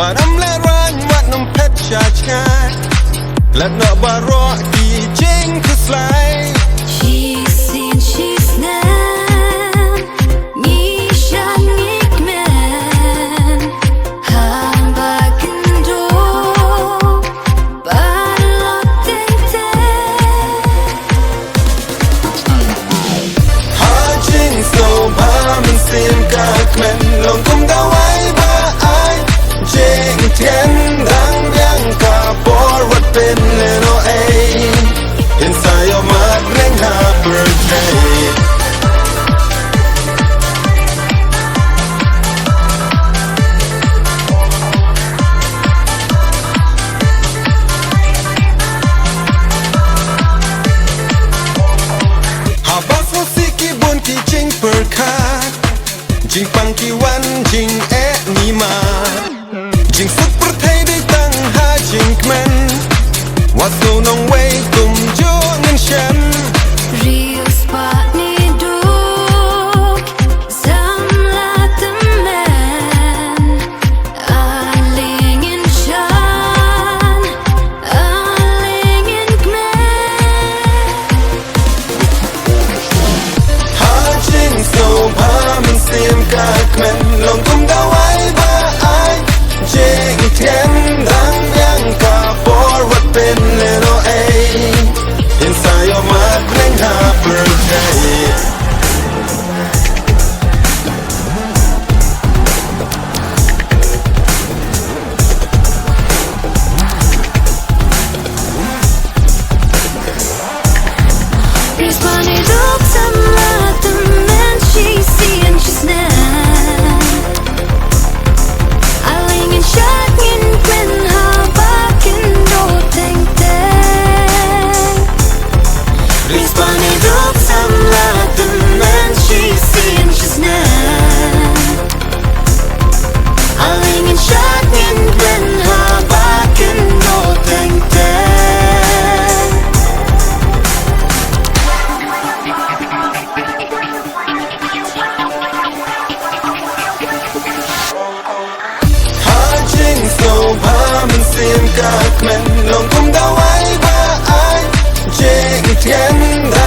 ว่าน้ำและร้านวัดน้ำเพชรชาชาและนอบารอกี่จริงคือสลาย She's seen, she's nanมีฉันอีกแม่นห่างบากันดูบาลอดเต็งเต็งหาจริงโซบามันเสียงกากแม่นลงกุมดาไว้บาไอเจงเทียนดังยังกาปอรัดเป็นเลโนเอInside your mind, ring her birthday. Habas musiki bun ki jing perkat, jing pang ki wan jing ni ma, jing suk perthai dai tang ha jing kmen.What's going on way kum jo ngin shan Real spot ni duk Zamla the man Aling in shan Aling in kmen Ha jing so ba min sim ka kmen long kum da wai ba ai jing tien dang yang ka forwardเป็นlittle A Inside your mind bring her birthday Responding to some love the man she's seeing she's now Aling in shan in kmen ha ba kan do teng teng Responding to some love the man she's seeing she's now Aling in shan in kmen ha ba kan do teng teng Ha jing so ba min sim ka kmen long kum da wai ba ai jing tien da